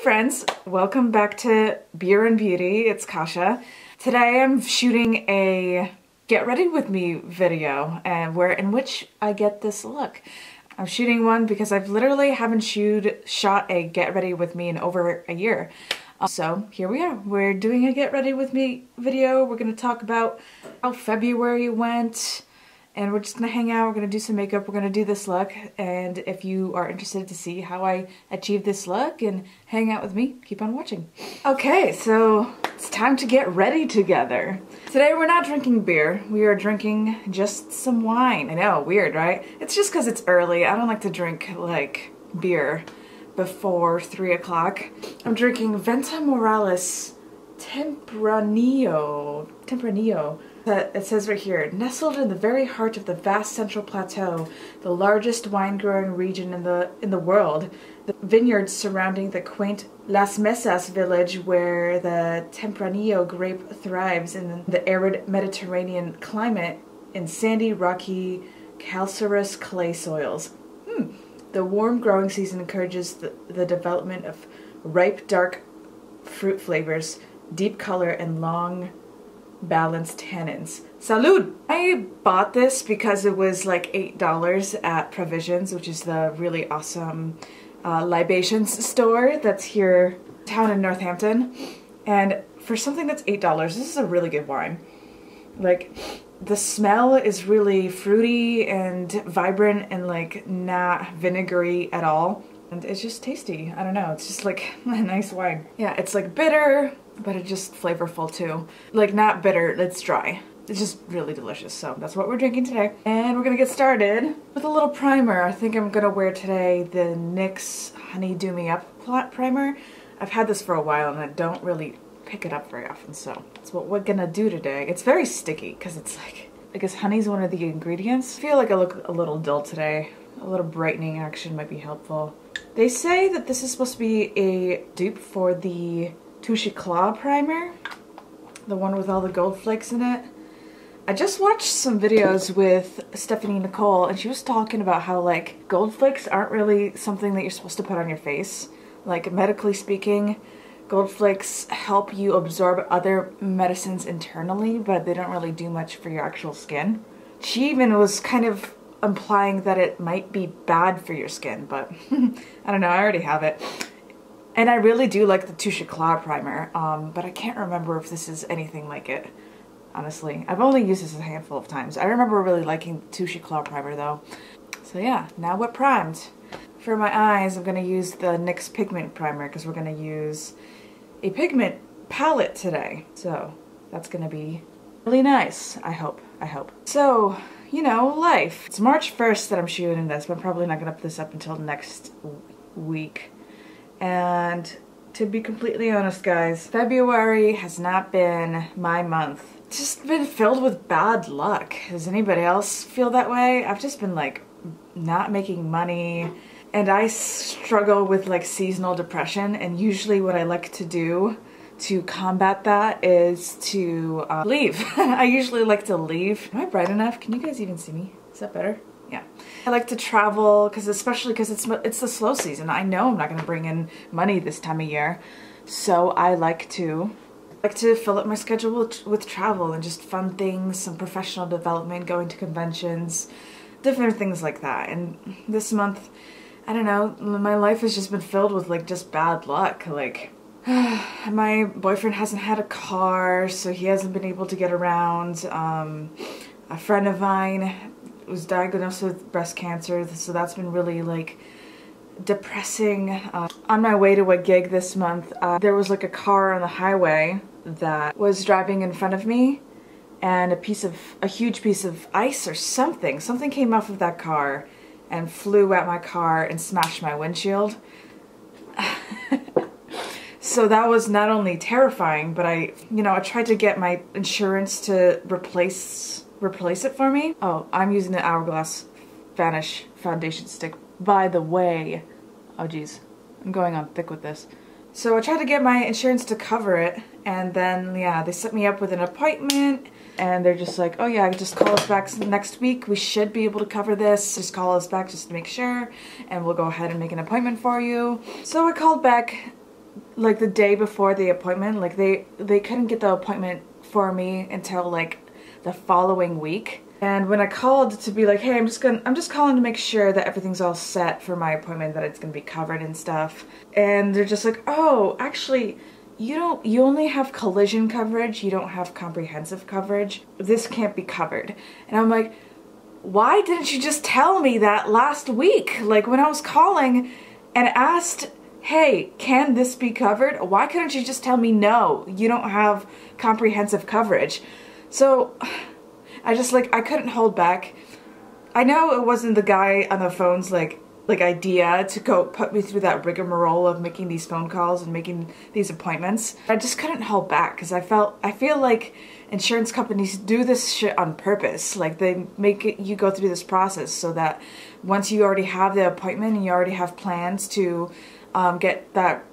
friends, welcome back to Beer and Beauty. It's Kasha. Today I'm shooting a get ready with me video in which I get this look. I'm shooting one because I've literally haven't shot a get ready with me in over a year. So here we are. We're doing a get ready with me video. We're going to talk about how February went. And we're just gonna hang out, we're gonna do some makeup, we're gonna do this look, and if you are interested to see how I achieve this look and hang out with me, keep on watching. Okay, so it's time to get ready together. Today we're not drinking beer, we are drinking just some wine. I know, weird, right? It's just because it's early. I don't like to drink, like, beer before 3 o'clock. I'm drinking Venta Morales Tempranillo. It says right here, nestled in the very heart of the vast Central Plateau, the largest wine-growing region in the world, the vineyards surrounding the quaint Las Mesas village where the Tempranillo grape thrives in the arid Mediterranean climate in sandy, rocky, calcareous clay soils. The warm growing season encourages the development of ripe, dark fruit flavors, deep color, and long balanced tannins. Salud! I bought this because it was like $8 at Provisions, which is the really awesome libations store that's here town in Northampton. And for something that's $8, this is a really good wine. Like, the smell is really fruity and vibrant and like not vinegary at all. And it's just tasty. I don't know, it's just like a nice wine. Yeah, it's like bitter, but it's just flavorful too. Like, not bitter, it's dry. It's just really delicious, so that's what we're drinking today. And we're gonna get started with a little primer. I think I'm gonna wear today the NYX Honey Do Me Up primer. I've had this for a while and I don't really pick it up very often, so that's what we're gonna do today. It's very sticky because it's like, I guess honey's one of the ingredients. I feel like I look a little dull today. A little brightening action might be helpful. They say that this is supposed to be a dupe for the Touche Éclat primer, the one with all the gold flakes in it. I just watched some videos with Stephanie Nicole and she was talking about how like gold flakes aren't really something that you're supposed to put on your face. Like, medically speaking, gold flakes help you absorb other medicines internally, but they don't really do much for your actual skin. She even was kind of implying that it might be bad for your skin, but I don't know, I already have it. And I really do like the Touche Éclat primer, but I can't remember if this is anything like it, honestly. I've only used this a handful of times. I remember really liking the Touche Éclat primer though. So yeah, now we're primed. For my eyes, I'm going to use the NYX pigment primer because we're going to use a pigment palette today. So that's going to be really nice, I hope. So, you know, life. It's March 1st that I'm shooting this, but I'm probably not going to put this up until next week. And to be completely honest, guys, February has not been my month. It's just been filled with bad luck. Does anybody else feel that way? I've just been like not making money, and I struggle with like seasonal depression, and usually what I like to do to combat that is to leave. I usually like to leave. Am I bright enough? Can you guys even see me? Is that better? Yeah. I like to travel, especially because it's the slow season. I know I'm not going to bring in money this time of year, so I like to fill up my schedule with travel and just fun things, some professional development, going to conventions, different things like that. And this month, I don't know, my life has just been filled with like just bad luck. Like, my boyfriend hasn't had a car, so he hasn't been able to get around. A friend of mine was diagnosed with breast cancer, so that's been really like depressing. On my way to a gig this month, there was like a car on the highway that was driving in front of me, and a huge piece of ice or something came off of that car and flew at my car and smashed my windshield. So that was not only terrifying, but I tried to get my insurance to replace it for me. Oh, I'm using the Hourglass Vanish foundation stick, by the way. Oh geez, I'm going on thick with this. So I tried to get my insurance to cover it, and then yeah, they set me up with an appointment, and they're just like, oh yeah, just call us back next week. We should be able to cover this. Just call us back just to make sure, and we'll go ahead and make an appointment for you. So I called back like the day before the appointment. Like they couldn't get the appointment for me until like the following week. And when I called to be like, hey, I'm just calling to make sure that everything's all set for my appointment, that it's gonna be covered and stuff. And they're just like, oh, actually, you only have collision coverage, you don't have comprehensive coverage. This can't be covered. And I'm like, why didn't you just tell me that last week? Like when I was calling and asked, hey, can this be covered? Why couldn't you just tell me no, you don't have comprehensive coverage? So I just like, I couldn't hold back. I know it wasn't the guy on the phone's like idea to go put me through that rigmarole of making these phone calls and making these appointments. I just couldn't hold back because I feel like insurance companies do this shit on purpose. Like they make you go through this process so that once you already have the appointment and you already have plans to get that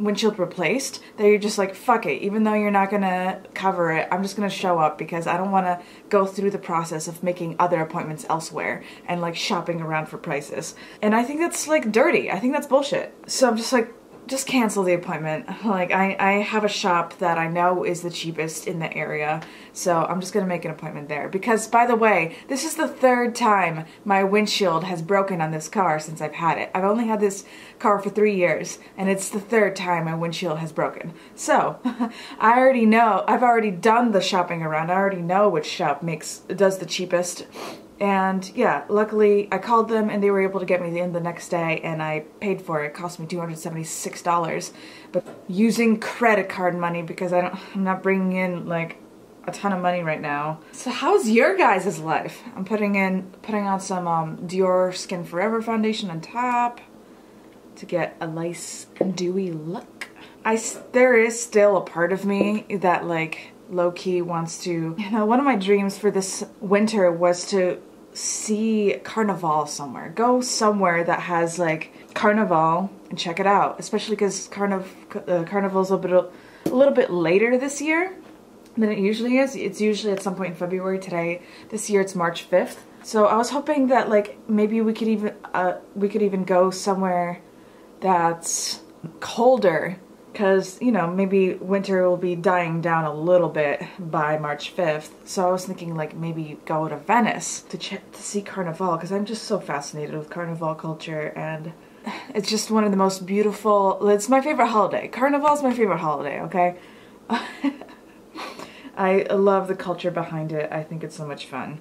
windshield replaced, that you're just like, fuck it, even though you're not gonna cover it, I'm just gonna show up because I don't want to go through the process of making other appointments elsewhere and like shopping around for prices. And I think that's like dirty. I think that's bullshit. So I'm just like, just cancel the appointment. Like I have a shop that I know is the cheapest in the area, so I'm just gonna make an appointment there. Because by the way, this is the 3rd time my windshield has broken on this car since I've had it. I've only had this car for 3 years and it's the 3rd time my windshield has broken. So I already know, I've already done the shopping around. I already know which shop does the cheapest. And yeah, luckily I called them and they were able to get me in the next day and I paid for it. It cost me $276, but using credit card money because I'm not bringing in like a ton of money right now. So how's your guys' life? I'm putting on some Dior Skin Forever foundation on top to get a nice dewy look. There is still a part of me that like low-key wants to, you know, one of my dreams for this winter was to see Carnival somewhere. Go somewhere that has like Carnival and check it out, especially because Carnival's a little bit later this year than it usually is. It's usually at some point in February. This year it's March 5th. So I was hoping that like maybe we could even go somewhere that's colder, because, you know, maybe winter will be dying down a little bit by March 5th. So I was thinking like maybe go to Venice to see Carnival, because I'm just so fascinated with Carnival culture and it's just one of the most beautiful, it's my favorite holiday. Carnival's my favorite holiday, okay? I love the culture behind it. I think it's so much fun.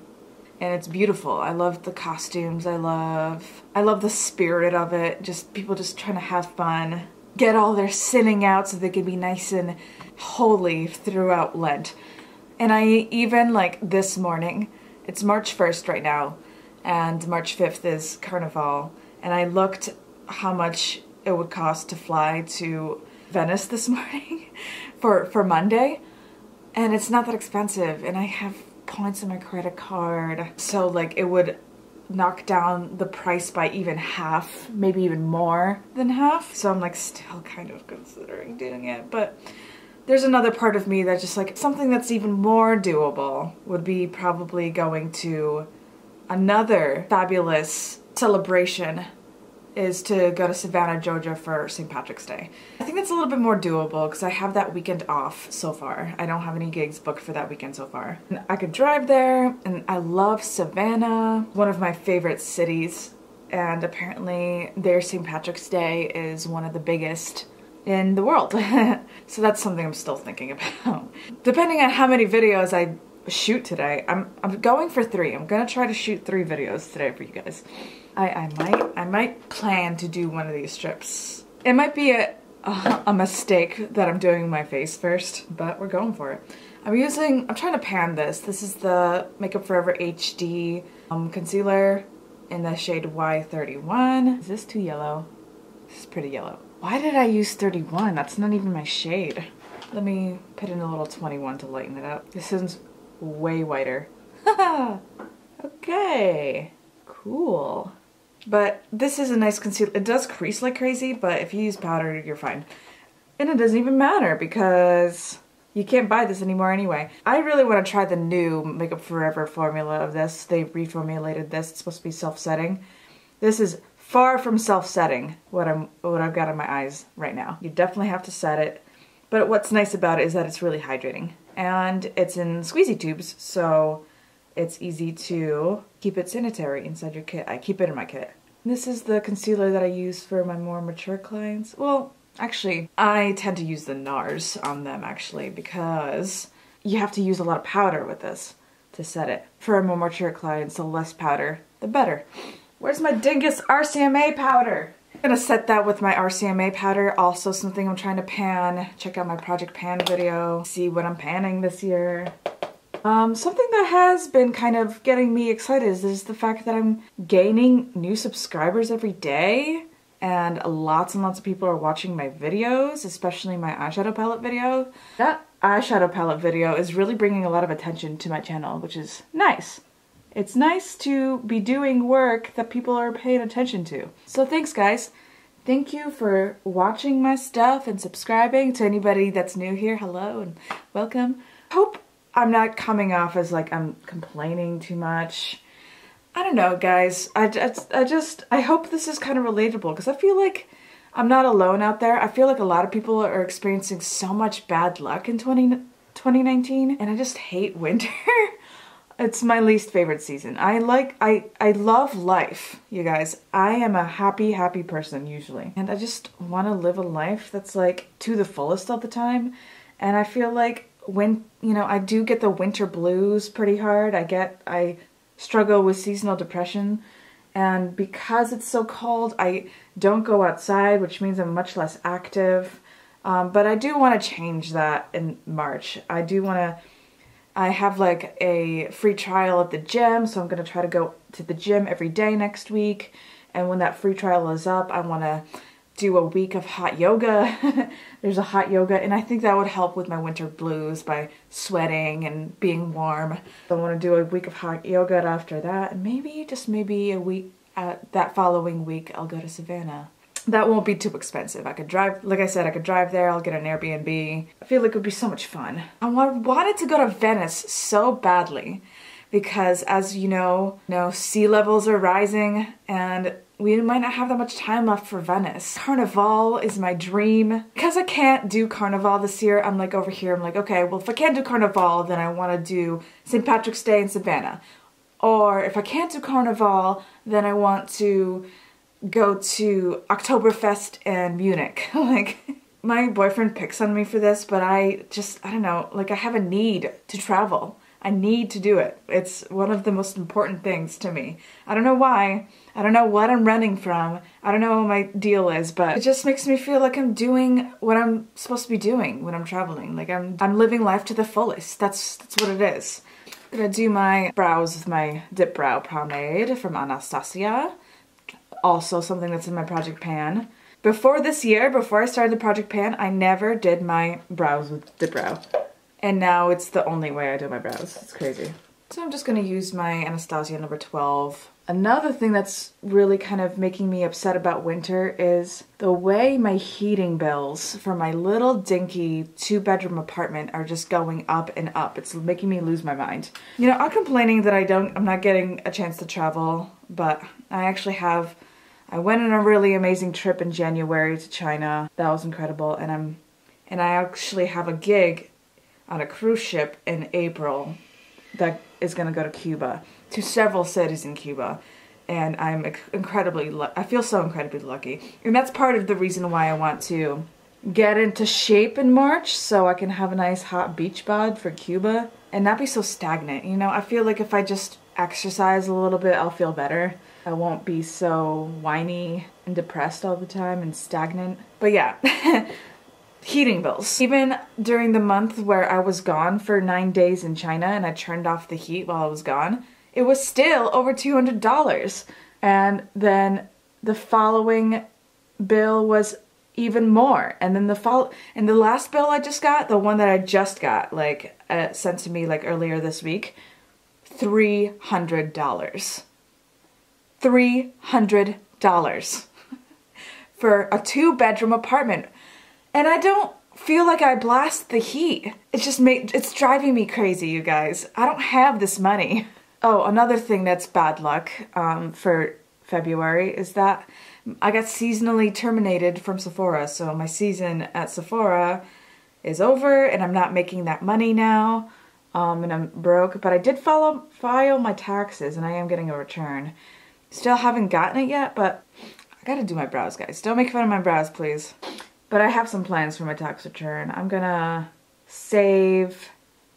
And it's beautiful. I love the costumes. I love the spirit of it. Just people just trying to have fun. Get all their sinning out so they can be nice and holy throughout Lent. And I even, like, this morning, it's March 1st right now, and March 5th is Carnival, and I looked how much it would cost to fly to Venice this morning for Monday, and it's not that expensive, and I have points on my credit card, so like it would knock down the price by even half, maybe even more than half. So I'm like still kind of considering doing it, but there's another part of me that just like something that's even more doable would be probably going to another fabulous celebration, is to go to Savannah, Georgia for St. Patrick's Day. I think that's a little bit more doable because I have that weekend off so far. I don't have any gigs booked for that weekend so far. And I could drive there, and I love Savannah, one of my favorite cities, and apparently their St. Patrick's Day is one of the biggest in the world. So that's something I'm still thinking about. Depending on how many videos I shoot today, I'm going for 3. I'm gonna try to shoot 3 videos today for you guys. I might plan to do one of these strips. It might be a mistake that I'm doing my face first, but we're going for it. I'm trying to pan this. This is the Makeup Forever HD concealer in the shade Y31. Is this too yellow? This is pretty yellow. Why did I use 31? That's not even my shade. Let me put in a little 21 to lighten it up. This is way whiter. Okay, cool. But this is a nice concealer. It does crease like crazy, but if you use powder, you're fine. And it doesn't even matter because you can't buy this anymore anyway. I really want to try the new Makeup Forever formula of this. They reformulated this. It's supposed to be self-setting. This is far from self-setting what I've got on my eyes right now. You definitely have to set it. But what's nice about it is that it's really hydrating. And it's in squeezy tubes, so it's easy to keep it sanitary inside your kit. I keep it in my kit. This is the concealer that I use for my more mature clients. Well, actually, I tend to use the NARS on them actually because you have to use a lot of powder with this to set it. For more mature clients, the less powder, the better. Where's my dingus RCMA powder? I'm gonna set that with my RCMA powder. Also something I'm trying to pan. Check out my Project Pan video. See what I'm panning this year. Something that has been kind of getting me excited is the fact that I'm gaining new subscribers every day. And lots of people are watching my videos, especially my eyeshadow palette video. That eyeshadow palette video is really bringing a lot of attention to my channel, which is nice. It's nice to be doing work that people are paying attention to. So thanks guys. Thank you for watching my stuff and subscribing. To anybody that's new here, hello and welcome. Hope I'm not coming off as like I'm complaining too much. I don't know guys. I hope this is kind of relatable because I feel like I'm not alone out there. I feel like a lot of people are experiencing so much bad luck in 2019 and I just hate winter. It's my least favorite season. I love life, you guys. I am a happy person usually. And I just want to live a life that's like to the fullest all the time. And I feel like when, you know, I do get the winter blues pretty hard. I struggle with seasonal depression. And because it's so cold, I don't go outside, which means I'm much less active. But I do want to change that in March. I have like a free trial at the gym, so I'm going to try to go to the gym every day next week. And when that free trial is up, I want to do a week of hot yoga. There's a hot yoga, and I think that would help with my winter blues by sweating and being warm. So I want to do a week of hot yoga after that, and maybe, just maybe a week, that following week, I'll go to Savannah. That won't be too expensive. I could drive, like I said, I could drive there, I'll get an Airbnb. I feel like it would be so much fun. I wanted to go to Venice so badly because as you know, sea levels are rising and we might not have that much time left for Venice. Carnival is my dream. Because I can't do Carnival this year, I'm like over here, I'm like, okay, well if I can't do Carnival, then I want to do St. Patrick's Day in Savannah. Or if I can't do Carnival, then I want to go to Oktoberfest in Munich. Like, my boyfriend picks on me for this, but I don't know, like I have a need to travel. I need to do it. It's one of the most important things to me. I don't know why. I don't know what I'm running from. I don't know what my deal is, but it just makes me feel like I'm doing what I'm supposed to be doing when I'm traveling. Like I'm living life to the fullest. That's what it is. I'm gonna do my brows with my Dip Brow Pomade from Anastasia. Also something that's in my Project Pan. Before this year, before I started the Project Pan, I never did my brows with Dip Brow. And now it's the only way I do my brows. It's crazy. So I'm just gonna use my Anastasia number 12. Another thing that's really kind of making me upset about winter is the way my heating bills for my little dinky 2-bedroom apartment are just going up and up. It's making me lose my mind. You know, I'm complaining that I'm not getting a chance to travel, but I went on a really amazing trip in January to China. That was incredible, and I actually have a gig on a cruise ship in April that is gonna go to Cuba, to several cities in Cuba, and I feel so incredibly lucky. And that's part of the reason why I want to get into shape in March, so I can have a nice hot beach bod for Cuba and not be so stagnant. You know, I feel like if I just exercise a little bit, I'll feel better. I won't be so whiny and depressed all the time and stagnant. But yeah. Heating bills. Even during the month where I was gone for 9 days in China and I turned off the heat while I was gone, it was still over $200. And then the following bill was even more. And then the last bill I just got, the one that I just got, like sent to me like earlier this week, $300. $300 for a 2-bedroom apartment. And I don't feel like I blast the heat. It's driving me crazy, you guys. I don't have this money. Oh, another thing that's bad luck for February is that I got seasonally terminated from Sephora. So my season at Sephora is over and I'm not making that money now. And I'm broke, but I did file my taxes and I am getting a return. Still haven't gotten it yet, but I gotta do my brows, guys. Don't make fun of my brows, please. But I have some plans for my tax return. I'm gonna save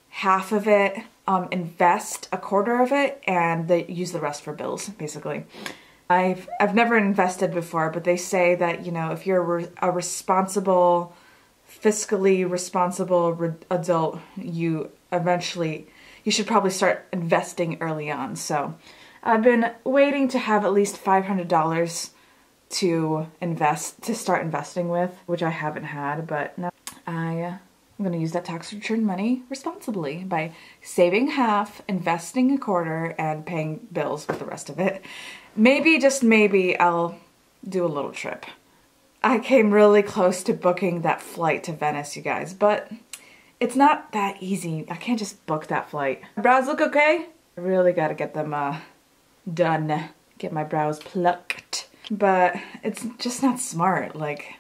half of it, invest a quarter of it, and use the rest for bills, basically. I've never invested before, but they say that, you know, if you're a responsible, fiscally responsible adult, you should probably start investing early on. So I've been waiting to have at least $500 to start investing with, which I haven't had, but now I'm going to use that tax return money responsibly by saving half, investing a quarter, and paying bills with the rest of it. Maybe, just maybe, I'll do a little trip. I came really close to booking that flight to Venice, you guys, but it's not that easy. I can't just book that flight. My brows look okay? I really gotta get them done. Get my brows plucked. But it's just not smart. Like,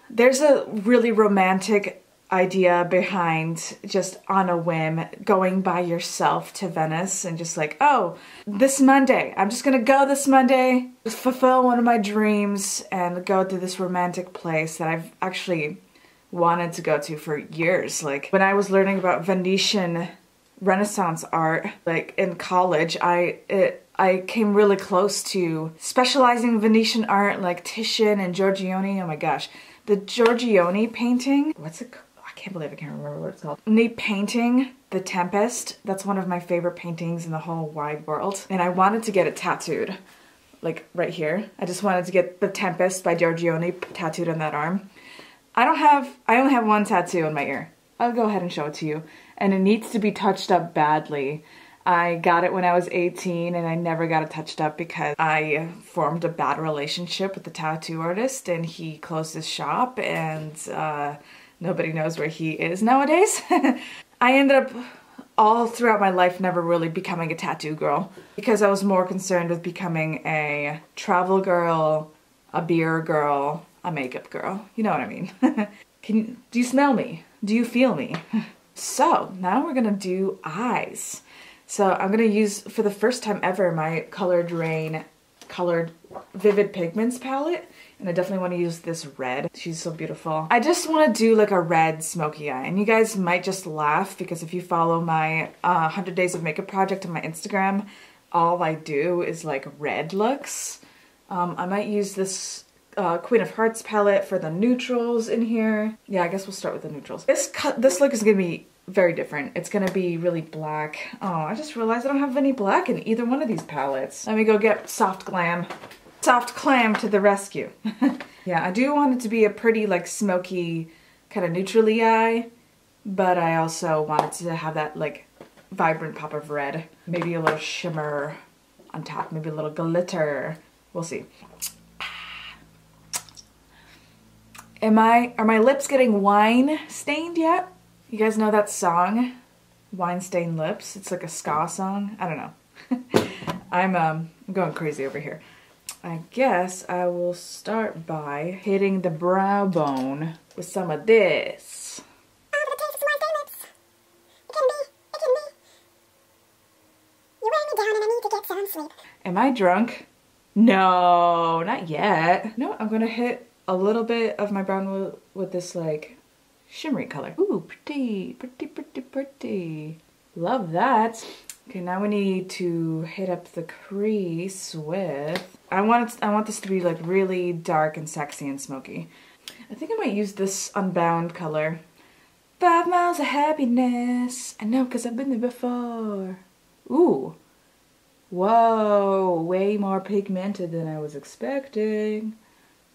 there's a really romantic idea behind just on a whim going by yourself to Venice and just like, oh, this Monday, I'm just gonna go this Monday, just fulfill one of my dreams and go to this romantic place that I've actually wanted to go to for years. Like, when I was learning about Venetian Renaissance art, like in college, I came really close to specializing in Venetian art, like Titian and Giorgione. Oh my gosh. The Giorgione painting, what's it called? I can't believe I can't remember what it's called. The painting, The Tempest, that's one of my favorite paintings in the whole wide world. And I wanted to get it tattooed, like right here. I just wanted to get The Tempest by Giorgione tattooed on that arm. I only have one tattoo in my ear. I'll go ahead and show it to you. And it needs to be touched up badly. I got it when I was 18 and I never got it touched up because I formed a bad relationship with the tattoo artist and he closed his shop and nobody knows where he is nowadays. I ended up all throughout my life never really becoming a tattoo girl because I was more concerned with becoming a travel girl, a beer girl, a makeup girl. You know what I mean. Do you smell me? Do you feel me? So now we're gonna do eyes. So I'm gonna use, for the first time ever, my Colored Rain Colored Vivid Pigments palette. And I definitely want to use this red. She's so beautiful. I just want to do like a red smoky eye. And you guys might just laugh because if you follow my 100 Days of Makeup project on my Instagram, all I do is like red looks. I might use this Queen of Hearts palette for the neutrals in here. Yeah, I guess we'll start with the neutrals. This look is gonna be very different. It's gonna be really black. Oh, I just realized I don't have any black in either one of these palettes. Let me go get Soft Glam. Soft Clam to the rescue. Yeah, I do want it to be a pretty like smoky kind of neutrally eye, but I also wanted to have that like vibrant pop of red. Maybe a little shimmer on top, maybe a little glitter. We'll see. Are my lips getting wine stained yet? You guys know that song, Wine Stained Lips? It's like a ska song. I don't know. I'm going crazy over here. I guess I will start by hitting the brow bone with some of this. Oh, but the taste is wine stained lips. It can be. You're weighing me down and I need to get some sleep. Am I drunk? No, not yet. No, I'm gonna hit a little bit of my brown with this like shimmery color. Ooh, pretty, pretty, pretty, pretty. Love that. Okay, now we need to hit up the crease with, I want this to be like really dark and sexy and smoky. I think I might use this Unbound color. 5 miles of happiness. I know, because I've been there before. Ooh. Whoa, way more pigmented than I was expecting.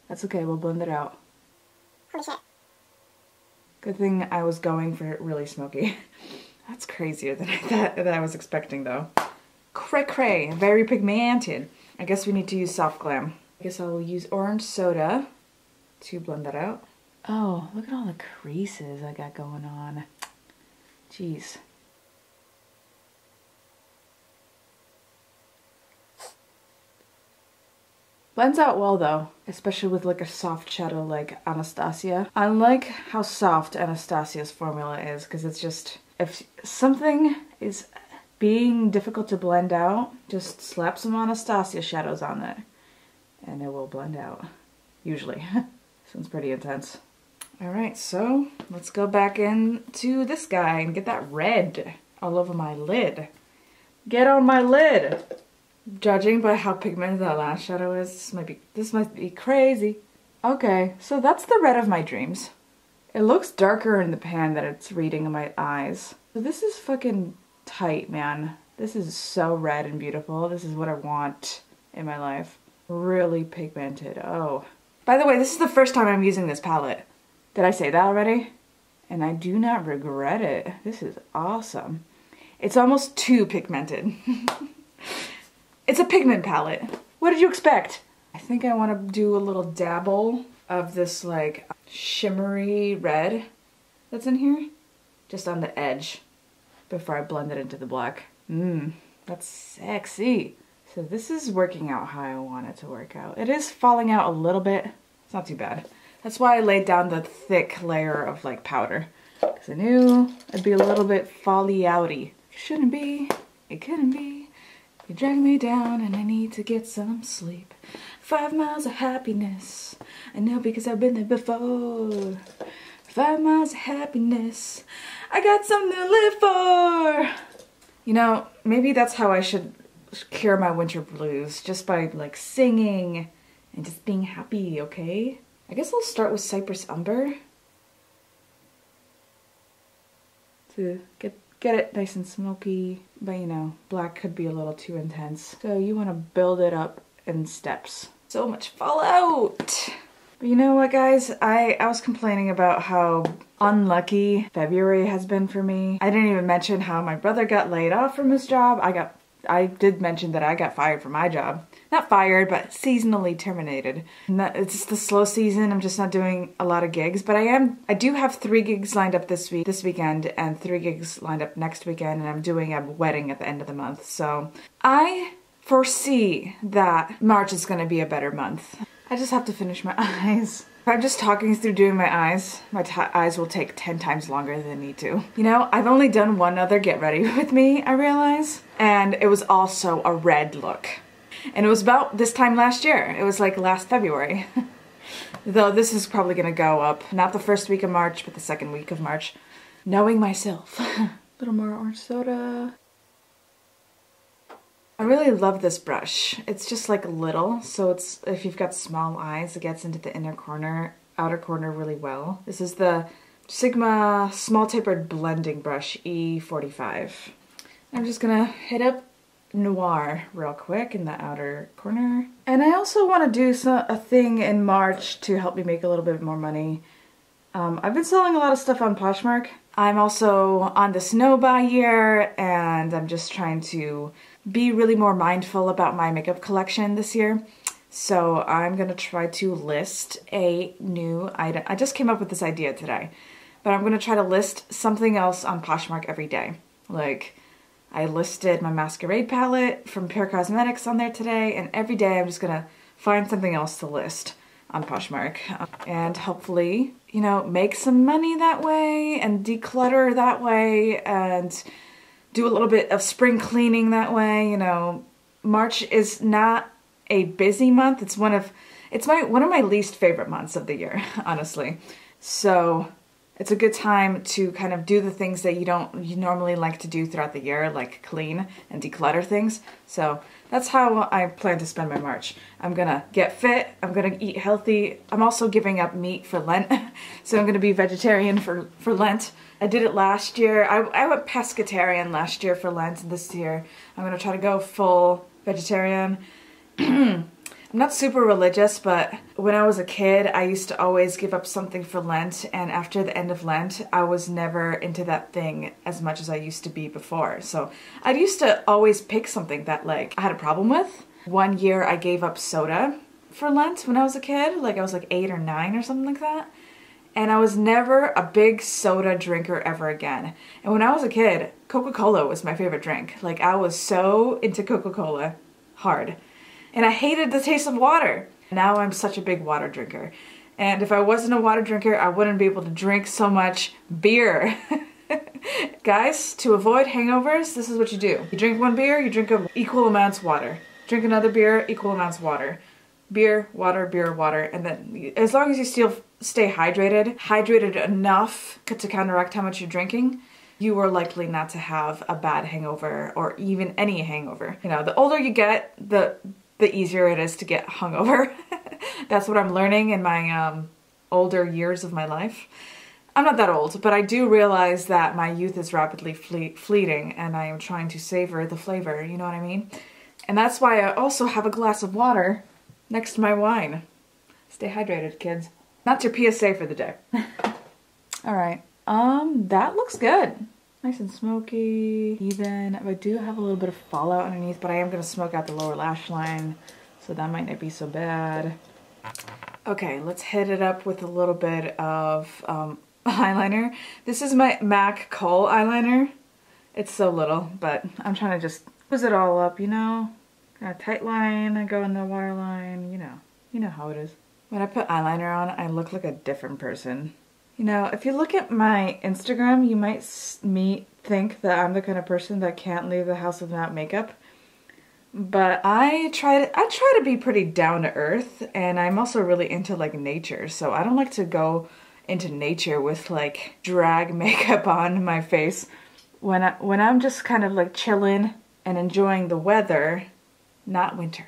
That's okay, we'll blend it out. Holy shit. Good thing I was going for really smoky. That's crazier than I was expecting though. Cray cray, very pigmented. I guess we need to use Soft Glam. I guess I will use orange soda to blend that out. Oh, look at all the creases I got going on. Jeez. Blends out well though, especially with like a soft shadow like Anastasia. I like how soft Anastasia's formula is because it's just, if something is being difficult to blend out, just slap some Anastasia shadows on it and it will blend out, usually. Sounds pretty intense. Alright, so let's go back into this guy and get that red all over my lid. Get on my lid! Judging by how pigmented that last shadow is, this might be crazy. Okay, so that's the red of my dreams. It looks darker in the pan than it's reading in my eyes. So this is fucking tight, man. This is so red and beautiful. This is what I want in my life. Really pigmented. Oh. By the way, this is the first time I'm using this palette. Did I say that already? And I do not regret it. This is awesome. It's almost too pigmented. It's a pigment palette. What did you expect? I think I want to do a little dabble of this like shimmery red that's in here. Just on the edge before I blend it into the black. That's sexy. So this is working out how I want it to work out. It is falling out a little bit. It's not too bad. That's why I laid down the thick layer of like powder. Because I knew it'd be a little bit fally outy. It shouldn't be. It couldn't be. You drag me down and I need to get some sleep. 5 miles of happiness. I know because I've been there before. 5 miles of happiness. I got something to live for. You know, maybe that's how I should cure my winter blues. Just by like singing and just being happy, okay? I guess I'll start with Cypress Umber. To get it nice and smoky, but you know, black could be a little too intense. So you want to build it up in steps. So much fallout! But you know what, guys? I was complaining about how unlucky February has been for me. I didn't even mention how my brother got laid off from his job. I did mention that I got fired from my job. Not fired, but seasonally terminated. And it's the slow season. I'm just not doing a lot of gigs, but I do have 3 gigs lined up this weekend, and 3 gigs lined up next weekend, and I'm doing a wedding at the end of the month. So I foresee that March is going to be a better month. I just have to finish my eyes. If I'm just talking through doing my eyes will take 10 times longer than they need to. You know, I've only done one other get ready with me, I realize, and it was also a red look. And it was about this time last year. It was like last February. Though this is probably gonna go up, not the first week of March, but the second week of March. Knowing myself. A little more orange soda. I really love this brush. It's just like little, so it's, if you've got small eyes, it gets into the outer corner really well. This is the Sigma Small Tapered Blending Brush E45. I'm just gonna hit up Noir real quick in the outer corner. And I also want to do a thing in March to help me make a little bit more money. I've been selling a lot of stuff on Poshmark. I'm also on this no-buy year, and I'm just trying to be really more mindful about my makeup collection this year. So I'm gonna try to list a new item. I just came up with this idea today, but I'm gonna try to list something else on Poshmark every day. Like, I listed my masquerade palette from Pure Cosmetics on there today, and every day I'm just gonna find something else to list on Poshmark. And hopefully, you know, make some money that way, and declutter that way, and do a little bit of spring cleaning that way. You know, March is not a busy month. It's one of my least favorite months of the year, honestly. So it's a good time to kind of do the things that you normally like to do throughout the year, like clean and declutter things. So that's how I plan to spend my March. I'm gonna get fit, I'm gonna eat healthy. I'm also giving up meat for Lent, so I'm gonna be vegetarian for Lent. I did it last year. I went pescatarian last year for Lent, and this year I'm gonna try to go full vegetarian. I'm not super religious, but when I was a kid, I used to always give up something for Lent, and after the end of Lent, I was never into that thing as much as I used to be before. So I used to always pick something that like I had a problem with. One year I gave up soda for Lent when I was a kid, like I was like 8 or 9 or something like that. And I was never a big soda drinker ever again. And when I was a kid, Coca-Cola was my favorite drink. Like I was so into Coca-Cola, hard. and I hated the taste of water. Now I'm such a big water drinker. And if I wasn't a water drinker, I wouldn't be able to drink so much beer. Guys, to avoid hangovers, this is what you do. You drink one beer, you drink equal amounts of water. Drink another beer, equal amounts of water. Beer, water, and then as long as you still stay hydrated enough to counteract how much you're drinking, you are likely not to have a bad hangover or even any hangover. You know, the older you get, the easier it is to get hungover. That's what I'm learning in my older years of my life. I'm not that old, but I do realize that my youth is rapidly fleeting and I am trying to savor the flavor, you know what I mean? And that's why I also have a glass of water next to my wine. Stay hydrated, kids. That's your PSA for the day. All right, that looks good. Nice and smoky, even. I do have a little bit of fallout underneath, but I am gonna smoke out the lower lash line, so that might not be so bad. Okay, let's hit it up with a little bit of eyeliner. This is my MAC Kohl eyeliner. It's so little, but I'm trying to just fuzz it all up, you know? Got a tight line, I go in the waterline, you know how it is. When I put eyeliner on, I look like a different person. You know, if you look at my Instagram, you might think that I'm the kind of person that can't leave the house without makeup. But I try to be pretty down to earth, and I'm also really into like nature, so I don't like to go into nature with like drag makeup on my face. When I'm just kind of like chilling and enjoying the weather, not winter.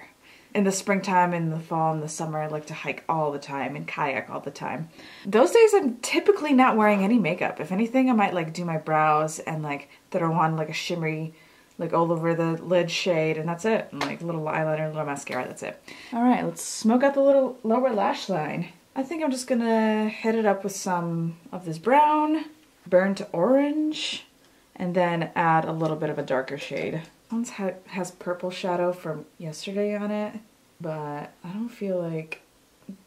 In the springtime, in the fall, in the summer, I like to hike all the time and kayak all the time. Those days I'm typically not wearing any makeup. If anything, I might like do my brows and like throw on like a shimmery, like all over the lid shade, and that's it. And like a little eyeliner, a little mascara, that's it. All right, let's smoke out the little lower lash line. I think I'm just gonna hit it up with some of this brown, burnt orange, and then add a little bit of a darker shade. This one has purple shadow from yesterday on it, but I don't feel like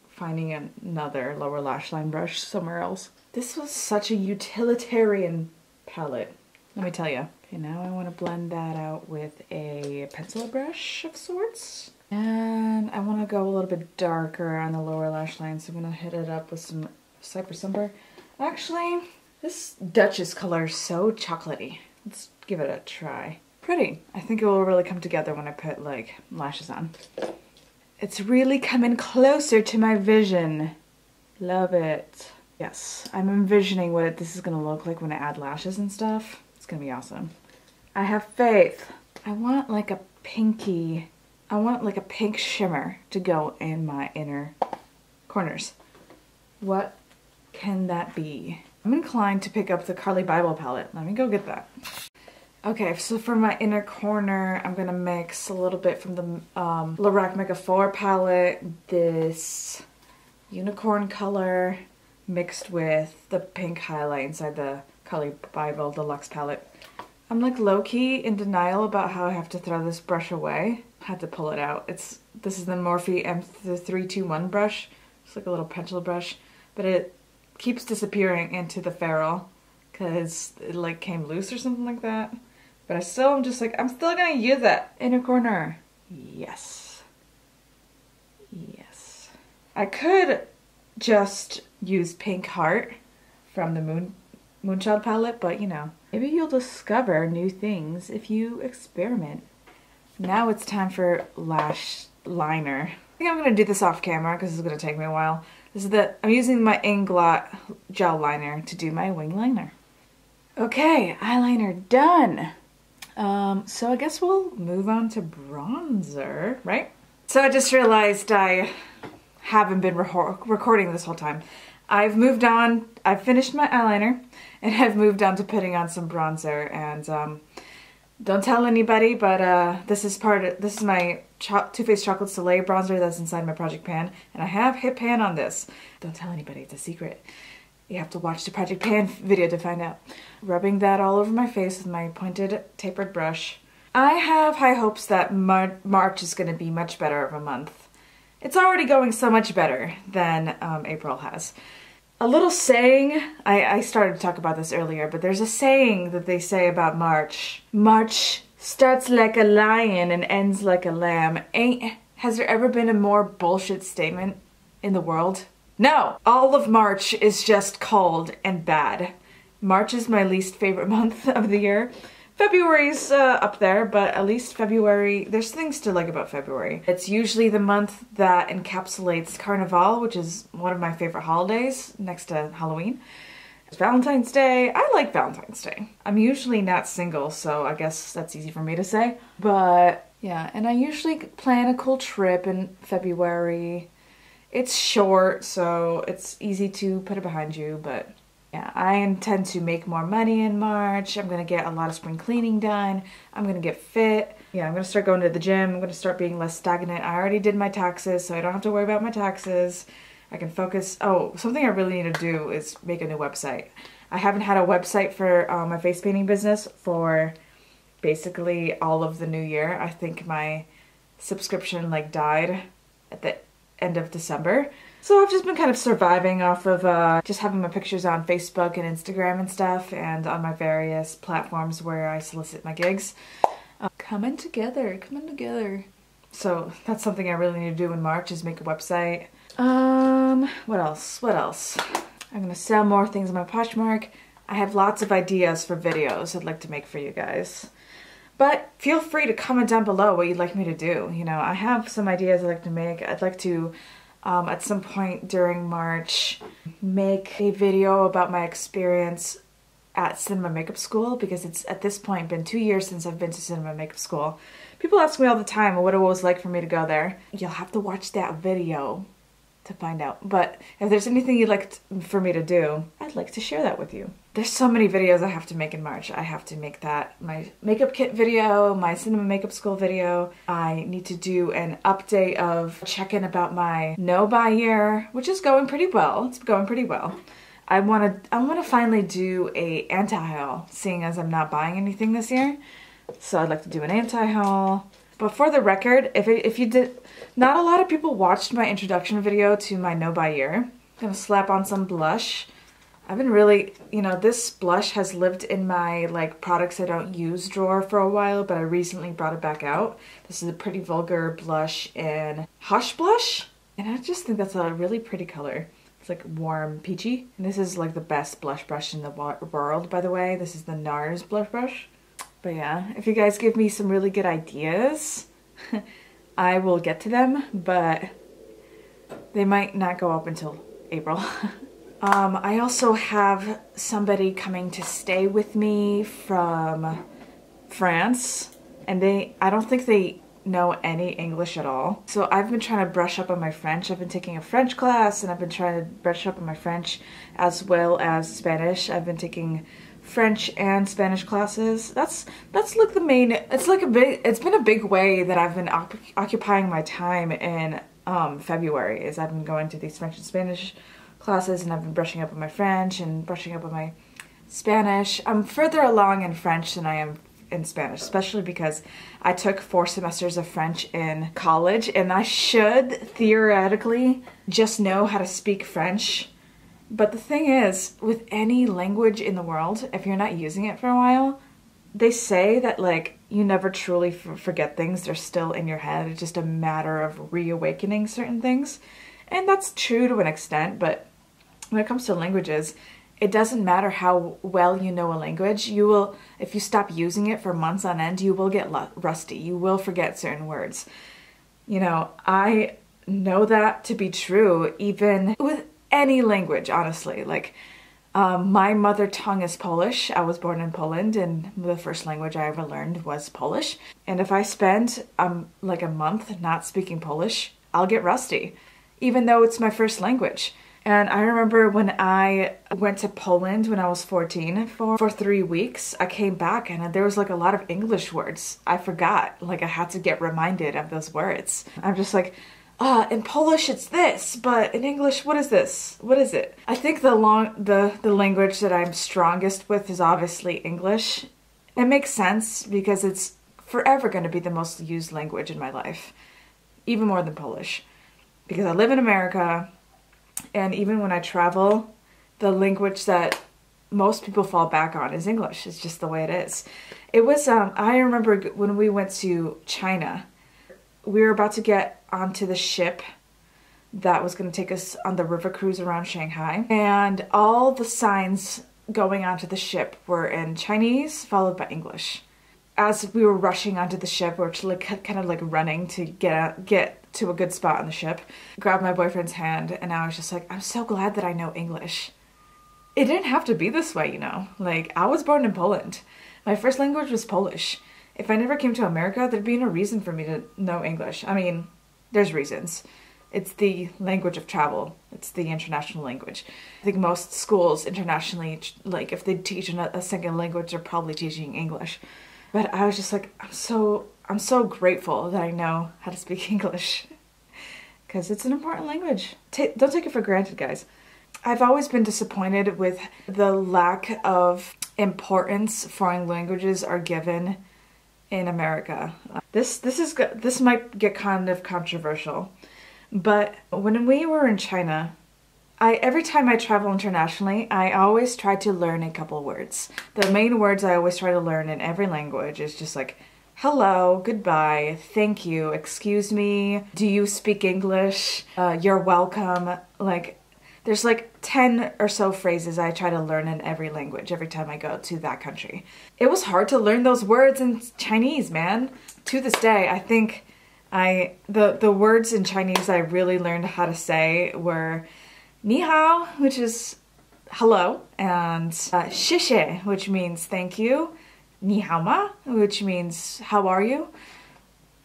finding another lower lash line brush somewhere else. This was such a utilitarian palette, let me tell you. Okay, now I want to blend that out with a pencil brush of sorts. And I want to go a little bit darker on the lower lash line, so I'm going to hit it up with some Cypress Umber. Actually, this Duchess color is so chocolatey. Let's give it a try. Pretty. I think it will really come together when I put like lashes on. It's really coming closer to my vision. Love it. Yes, I'm envisioning what this is going to look like when I add lashes and stuff. It's going to be awesome. I have faith. I want like a pinky, I want like a pink shimmer to go in my inner corners. What can that be? I'm inclined to pick up the Carly Bible palette. Let me go get that. Okay, so for my inner corner, I'm gonna mix a little bit from the Lorac Mega 4 palette, this unicorn color, mixed with the pink highlight inside the Carly Bible Deluxe palette. I'm like low-key in denial about how I have to throw this brush away. I had to pull it out. This is the Morphe M321 brush. It's like a little pencil brush, but it keeps disappearing into the ferrule because it like came loose or something like that. But I'm just like, I'm still gonna use that inner corner. Yes. Yes. I could just use Pink Heart from the Moonchild palette, but you know, maybe you'll discover new things if you experiment. Now it's time for lash liner. I think I'm gonna do this off camera because it's gonna take me a while. I'm using my Inglot gel liner to do my wing liner. Okay, eyeliner done. So I guess we'll move on to bronzer, right? So I just realized I haven't been recording this whole time. I've moved on, I've finished my eyeliner, and I've moved on to putting on some bronzer, and don't tell anybody, but this is my Too Faced Chocolate Soleil bronzer that's inside my Project Pan, and I have hit pan on this. Don't tell anybody, it's a secret. You have to watch the Project Pan video to find out. Rubbing that all over my face with my pointed tapered brush. I have high hopes that March is going to be much better of a month. It's already going so much better than April has. A little saying, I started to talk about this earlier, but there's a saying that they say about March. March starts like a lion and ends like a lamb. Ain't Has there ever been a more bullshit statement in the world? No! All of March is just cold and bad. March is my least favorite month of the year. February's up there, but at least February, there's things to like about February. It's usually the month that encapsulates Carnival, which is one of my favorite holidays next to Halloween. It's Valentine's Day. I like Valentine's Day. I'm usually not single, so I guess that's easy for me to say. But yeah, and I usually plan a cool trip in February. It's short, so it's easy to put it behind you, but yeah, I intend to make more money in March. I'm gonna get a lot of spring cleaning done. I'm gonna get fit. Yeah, I'm gonna start going to the gym. I'm gonna start being less stagnant. I already did my taxes, so I don't have to worry about my taxes. I can focus. Oh, something I really need to do is make a new website. I haven't had a website for my face painting business for basically all of the new year. I think my subscription like died at the end of December. So I've just been kind of surviving off of just having my pictures on Facebook and Instagram and stuff, and on my various platforms where I solicit my gigs. Coming together. So that's something I really need to do in March, is make a website. What else? I'm gonna sell more things on my Poshmark. I have lots of ideas for videos I'd like to make for you guys. But feel free to comment down below what you'd like me to do. You know, I have some ideas I'd like to make. I'd like to, at some point during March, make a video about my experience at cinema makeup school, because it's at this point been 2 years since I've been to cinema makeup school. People ask me all the time what it was like for me to go there. You'll have to watch that video to find out. But if there's anything you'd like for me to do, I'd like to share that with you. There's so many videos I have to make in March. I have to make that, my makeup kit video, my cinema makeup school video. I need to do an update of check-in about my no-buy year, which is going pretty well. It's going pretty well. I wanna finally do a anti-haul, seeing as I'm not buying anything this year. So I'd like to do an anti-haul. But for the record, if you did, not a lot of people watched my introduction video to my no-buy year. I'm gonna slap on some blush. I've been really, you know, this blush has lived in my like products I don't use drawer for a while, but I recently brought it back out. This is a Pretty Vulgar blush in Hush Blush, and I just think that's a really pretty color. It's like warm peachy. And this is like the best blush brush in the world, by the way. This is the NARS blush brush. But yeah, if you guys give me some really good ideas, I will get to them, but they might not go up until April. I also have somebody coming to stay with me from France, and I don't think they know any English at all. So I've been trying to brush up on my French. I've been taking a French class, and I've been trying to brush up on my French as well as Spanish. I've been taking French and Spanish classes. That's like the main, it's been a big way that I've been occupying my time in February, is I've been going to these French and Spanish classes, and I've been brushing up on my French and brushing up on my Spanish. I'm further along in French than I am in Spanish, especially because I took 4 semesters of French in college, and I should theoretically just know how to speak French. But the thing is, with any language in the world, if you're not using it for a while, they say that like you never truly forget things. They're still in your head. It's just a matter of reawakening certain things. And that's true to an extent, but when it comes to languages, it doesn't matter how well you know a language. You will, if you stop using it for months on end, you will get rusty. You will forget certain words. You know, I know that to be true even with any language, honestly. Like, my mother tongue is Polish. I was born in Poland, and the first language I ever learned was Polish. And if I spend like a month not speaking Polish, I'll get rusty, even though it's my first language. And I remember when I went to Poland when I was 14 for 3 weeks, I came back and there was like a lot of English words I forgot. Like, I had to get reminded of those words. I'm just like, in Polish it's this, but in English, what is this? What is it? I think the language that I'm strongest with is obviously English. It makes sense because it's forever going to be the most used language in my life, even more than Polish. Because I live in America, and even when I travel, the language that most people fall back on is English. It's just the way it is. It was, I remember when we went to China, we were about to get onto the ship that was going to take us on the river cruise around Shanghai. And all the signs going onto the ship were in Chinese, followed by English. As we were rushing onto the ship, we were like, kind of like running to get to a good spot on the ship, grabbed my boyfriend's hand, and I was just like, I'm so glad that I know English. It didn't have to be this way, you know? Like, I was born in Poland. My first language was Polish. If I never came to America, there'd be no reason for me to know English. I mean, there's reasons. It's the language of travel. It's the international language. I think most schools internationally, like if they teach a second language, they're probably teaching English. But I was just like, I'm so grateful that I know how to speak English. Because it's an important language. Don't take it for granted, guys. I've always been disappointed with the lack of importance foreign languages are given in America. This might get kind of controversial. But when we were in China, every time I travel internationally, I always try to learn a couple words. The main words I always try to learn in every language is just like, hello, goodbye, thank you, excuse me, do you speak English, you're welcome. Like, there's like 10 or so phrases I try to learn in every language every time I go to that country. It was hard to learn those words in Chinese, man. To this day, I think the words in Chinese I really learned how to say were ni hao, which is hello, and xie xie, which means thank you, ni hao ma, which means how are you,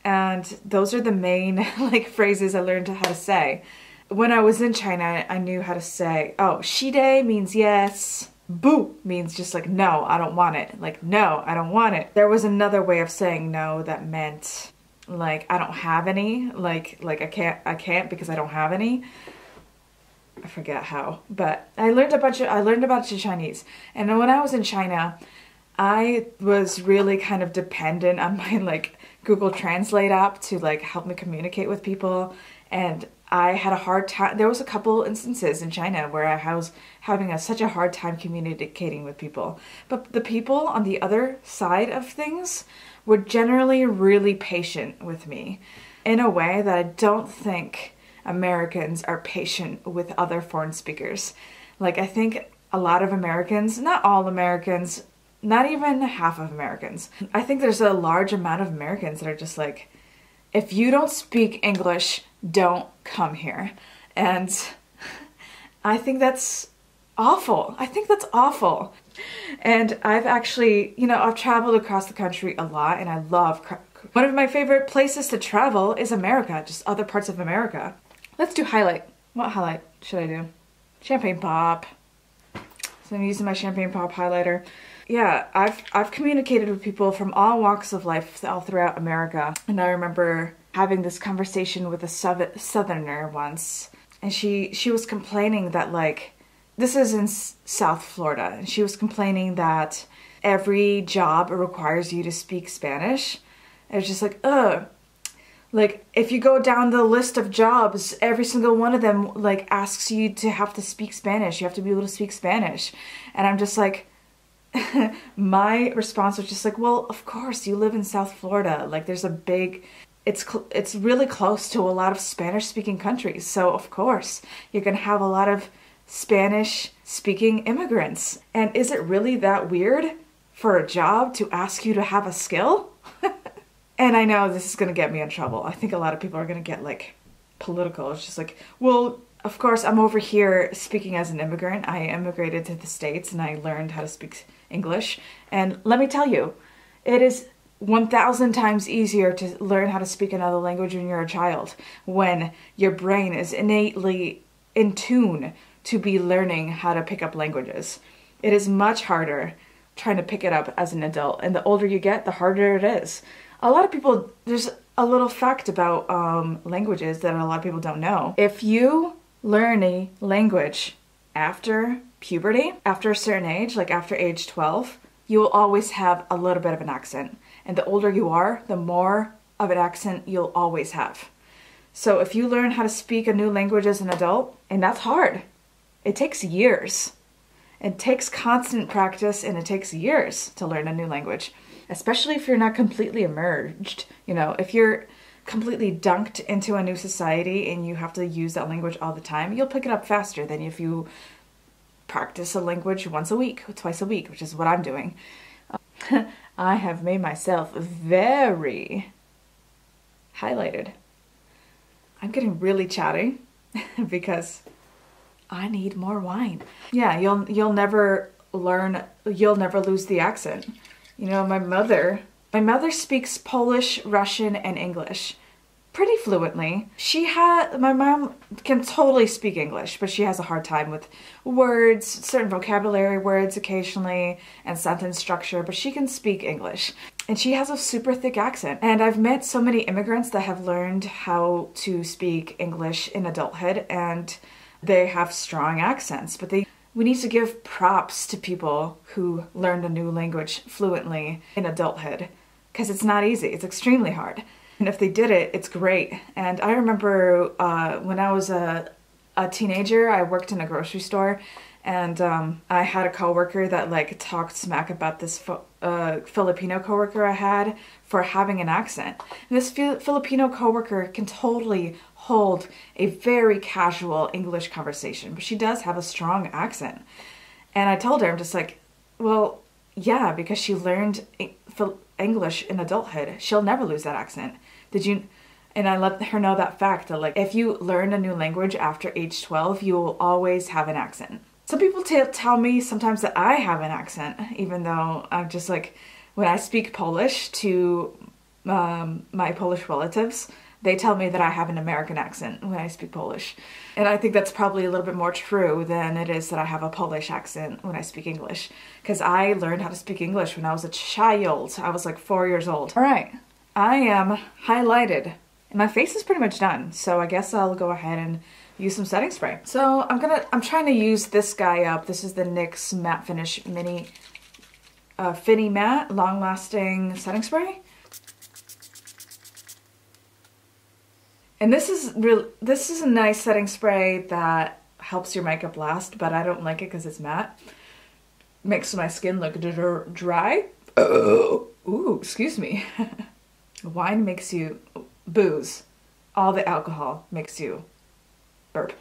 and those are the main like phrases I learned how to say. When I was in China, I knew how to say, oh, shide means yes, bu means just like no, I don't want it, like no, I don't want it. There was another way of saying no that meant like I don't have any, like I can't because I don't have any. I forget how, but I learned a bunch of Chinese. And when I was in China, I was really kind of dependent on my like Google Translate app to like help me communicate with people. And I had a hard time. There was a couple instances in China where I was having such a hard time communicating with people. But the people on the other side of things were generally really patient with me in a way that I don't think Americans are patient with other foreign speakers. Like, I think a lot of Americans, not all Americans, not even half of Americans, I think there's a large amount of Americans that are just like, if you don't speak English, don't come here. And I think that's awful. I think that's awful. And I've actually, you know, I've traveled across the country a lot, and I love, one of my favorite places to travel is America, just other parts of America. Let's do highlight. What highlight should I do? Champagne pop. So I'm using my champagne pop highlighter. Yeah, I've communicated with people from all walks of life all throughout America. And I remember having this conversation with a southerner once, and she was complaining that, like, this is in South Florida, and she was complaining that every job requires you to speak Spanish. I was just like, ugh. Like, if you go down the list of jobs, every single one of them, like, asks you to have to speak Spanish. You have to be able to speak Spanish. And I'm just like, my response was just like, well, of course, you live in South Florida. Like, there's a big, it's really close to a lot of Spanish-speaking countries. So, of course, you're going to have a lot of Spanish-speaking immigrants. And is it really that weird for a job to ask you to have a skill? And I know this is going to get me in trouble. I think a lot of people are going to get, like, political. It's just like, well, of course, I'm over here speaking as an immigrant. I immigrated to the States and I learned how to speak English. And let me tell you, it is 1,000 times easier to learn how to speak another language when you're a child, when your brain is innately in tune to be learning how to pick up languages. It is much harder trying to pick it up as an adult. And the older you get, the harder it is. A lot of people, there's a little fact about languages that a lot of people don't know. If you learn a language after puberty, after a certain age, like after age 12, you will always have a little bit of an accent. And the older you are, the more of an accent you'll always have. So if you learn how to speak a new language as an adult, and that's hard, it takes years. It takes constant practice, and it takes years to learn a new language. Especially if you're not completely immersed. You know, if you're completely dunked into a new society and you have to use that language all the time, you'll pick it up faster than if you practice a language once a week, twice a week, which is what I'm doing. I have made myself very highlighted. I'm getting really chatty because I need more wine. Yeah, you'll never lose the accent. You know, my mother speaks Polish, Russian, and English pretty fluently. My mom can totally speak English, but she has a hard time with words, certain vocabulary words occasionally, and sentence structure, but she can speak English. And she has a super thick accent. And I've met so many immigrants that have learned how to speak English in adulthood, and they have strong accents, but we need to give props to people who learned a new language fluently in adulthood, because it's not easy. It's extremely hard. And if they did it, it's great. And I remember when I was a teenager, I worked in a grocery store, and I had a coworker that like talked smack about this Filipino coworker I had for having an accent. And this Filipino coworker can totally hold a very casual English conversation, but she does have a strong accent. And I told her, I'm just like, well, yeah, because she learned English in adulthood. She'll never lose that accent. And I let her know that fact that like, if you learn a new language after age 12, you will always have an accent. Some people tell me sometimes that I have an accent, even though I'm just like, when I speak Polish to my Polish relatives, they tell me that I have an American accent when I speak Polish. And I think that's probably a little bit more true than it is that I have a Polish accent when I speak English. Because I learned how to speak English when I was a child. I was like 4 years old. All right, I am highlighted. And my face is pretty much done. So I guess I'll go ahead and use some setting spray. So I'm trying to use this guy up. This is the NYX Matte Finish Mini Finny Matte Long Lasting Setting Spray. And this is a nice setting spray that helps your makeup last, but I don't like it because it's matte. Makes my skin look dry. Ooh, excuse me. Wine makes you booze. All the alcohol makes you burp.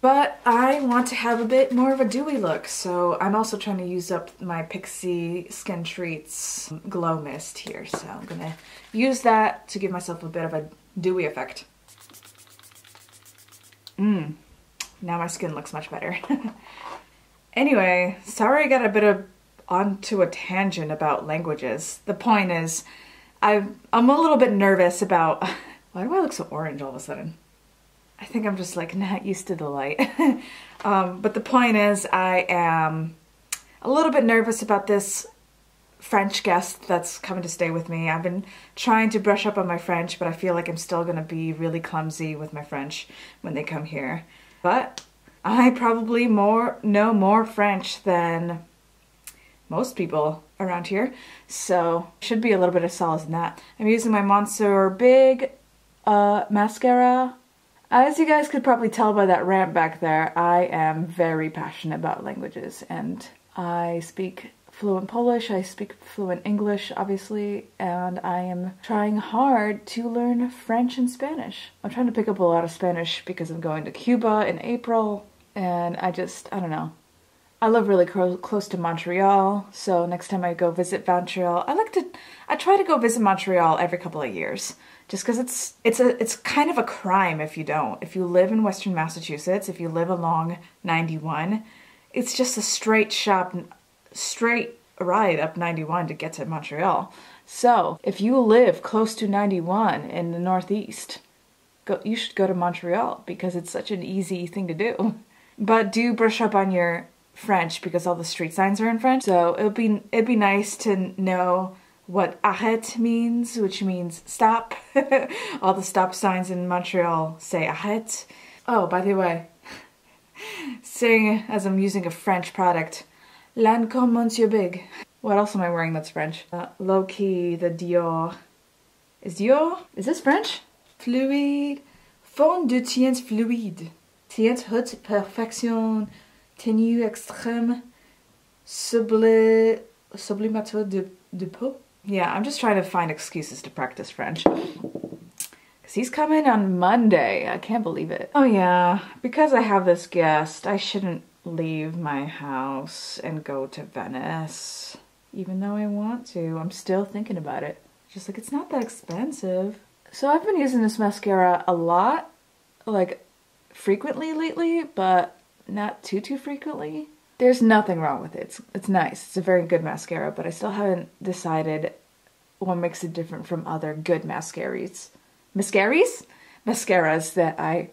But I want to have a bit more of a dewy look, so I'm also trying to use up my Pixi Skin Treats Glow Mist here. So I'm gonna use that to give myself a bit of a dewy effect. Now my skin looks much better. Anyway, sorry I got a bit onto a tangent about languages. The point is, I'm a little bit nervous about... Why do I look so orange all of a sudden? I think I'm just like not used to the light. But the point is, I am a little bit nervous about this French guest that's coming to stay with me. I've been trying to brush up on my French, but I feel like I'm still gonna be really clumsy with my French when they come here. But I probably know more French than most people around here, so should be a little bit of solace in that. I'm using my Monsieur Big mascara. As you guys could probably tell by that rant back there, I am very passionate about languages, and I speak fluent Polish, I speak fluent English, obviously, and I am trying hard to learn French and Spanish. I'm trying to pick up a lot of Spanish because I'm going to Cuba in April, and I don't know. I live really close to Montreal, so next time I go visit Montreal, I try to go visit Montreal every couple of years. Just because it's kind of a crime if you don't. If you live in Western Massachusetts, if you live along 91, it's just a straight ride up 91 to get to Montreal. So if you live close to 91 in the Northeast, you should go to Montreal because it's such an easy thing to do. But do brush up on your French because all the street signs are in French. So it'd be nice to know what arrête means, which means stop. All the stop signs in Montreal say arrête. Oh, by the way, saying as I'm using a French product, Lancôme Monsieur Big. What else am I wearing that's French? Low-key, the Dior. Is this French? Fluide. Fond de teint fluide. Teint haute perfection. Tenue extrême. Sublimateur de peau. Yeah, I'm just trying to find excuses to practice French. because he's coming on Monday. I can't believe it. Oh yeah, because I have this guest, I shouldn't leave my house and go to Venice. Even though I want to, I'm still thinking about it. Just like, it's not that expensive. So I've been using this mascara a lot, like frequently lately, but not too frequently. There's nothing wrong with it. It's nice. It's a very good mascara, but I still haven't decided what makes it different from other good mascaras. Mascaras that I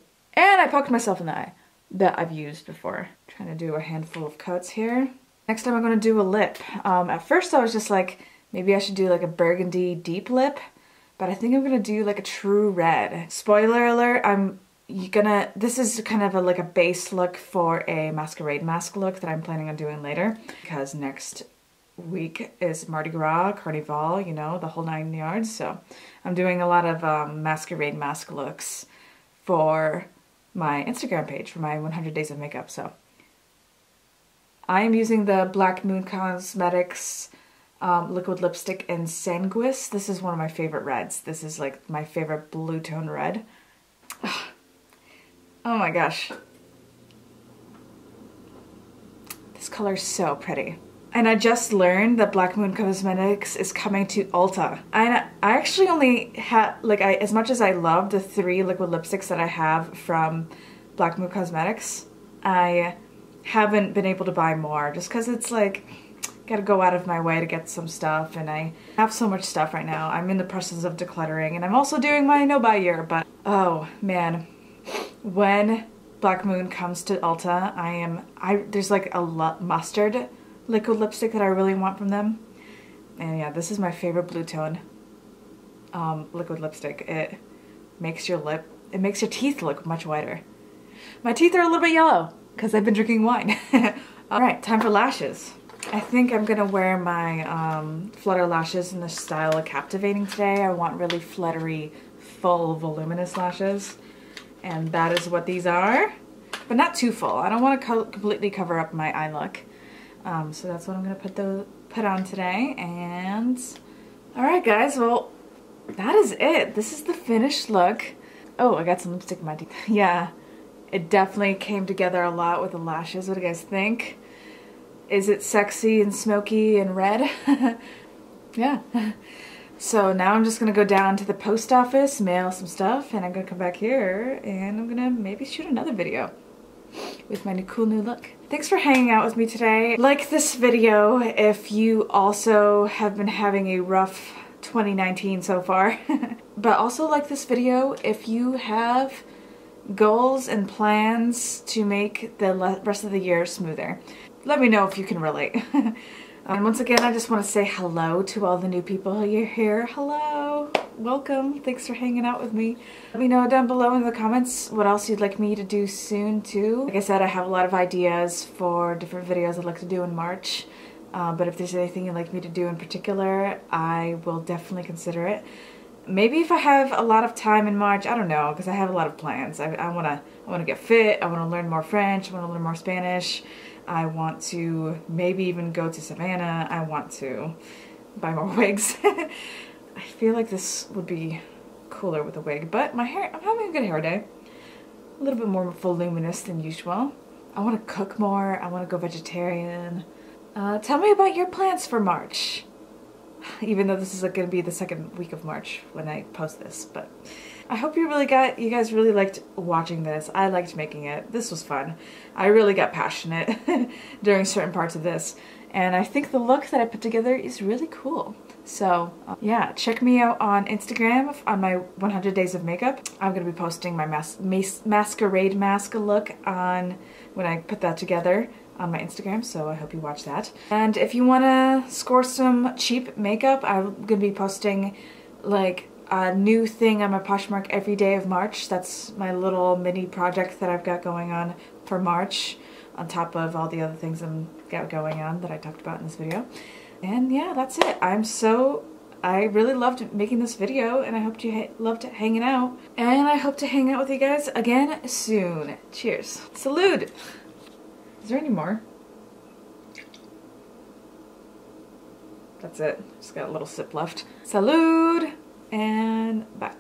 poked myself in the eye, that I've used before. Trying to do a handful of coats here. Next time I'm going to do a lip. At first I was just like, maybe I should do like a burgundy deep lip, but I think I'm going to do like a true red. Spoiler alert, this is kind of like a base look for a masquerade mask look that I'm planning on doing later, because next week is Mardi Gras, Carnival, you know, the whole 9 yards. So I'm doing a lot of masquerade mask looks for my Instagram page for my 100 days of makeup. So I am using the Black Moon Cosmetics liquid lipstick in Sanguis. This is one of my favorite reds. This is like my favorite blue tone red. Oh my gosh. This color is so pretty. And I just learned that Black Moon Cosmetics is coming to Ulta. I actually only have, like, as much as I love the 3 liquid lipsticks that I have from Black Moon Cosmetics, I haven't been able to buy more just because it's like, gotta go out of my way to get some stuff, and I have so much stuff right now. I'm in the process of decluttering, and I'm also doing my no-buy year, but oh man, when Black Moon comes to Ulta, there's like a mustard liquid lipstick that I really want from them. And yeah, this is my favorite blue tone liquid lipstick. It makes your teeth look much whiter. My teeth are a little bit yellow because I've been drinking wine. Alright, time for lashes. I think I'm gonna wear my flutter lashes in the style of Captivating today. I want really fluttery, full, voluminous lashes. And that is what these are. But not too full. I don't want to completely cover up my eye look. So that's what I'm gonna put on today. And alright guys, well, that is it. This is the finished look. Oh, I got some lipstick in my teeth. Yeah, it definitely came together a lot with the lashes. What do you guys think? Is it sexy and smoky and red? Yeah. So now I'm just gonna go down to the post office, mail some stuff, and I'm gonna come back here and I'm gonna maybe shoot another video with my cool new look. Thanks for hanging out with me today. Like this video if you also have been having a rough 2019 so far. But also like this video if you have goals and plans to make the rest of the year smoother. Let me know if you can relate. And once again, I just want to say hello to all the new people who are here. Hello, welcome, thanks for hanging out with me. Let me know down below in the comments what else you'd like me to do soon too. Like I said, I have a lot of ideas for different videos I'd like to do in March. But if there's anything you'd like me to do in particular, I will definitely consider it. Maybe if I have a lot of time in March, I don't know, because I have a lot of plans. I wanna get fit, I wanna learn more French, I wanna learn more Spanish. I want to maybe even go to Savannah. I want to buy more wigs. I feel like this would be cooler with a wig, but my hair, I'm having a good hair day. A little bit more voluminous than usual. I want to cook more. I want to go vegetarian. Tell me about your plans for March. Even though this is going to be the second week of March when I post this, but I hope you guys really liked watching this. I liked making it. This was fun. I really got passionate during certain parts of this, and I think the look that I put together is really cool. So yeah, check me out on Instagram on my 100 days of makeup. I'm gonna be posting my masquerade mask look on when I put that together on my Instagram, so I hope you watch that. And if you want to score some cheap makeup, I'm gonna be posting like a new thing on my Poshmark every day of March. That's my little mini project that I've got going on for March, on top of all the other things I'm got going on that I talked about in this video. And yeah, that's it. I really loved making this video, and I hope you loved hanging out. And I hope to hang out with you guys again soon. Cheers. Salud! Is there any more? That's it. Just got a little sip left. Salud! And bye.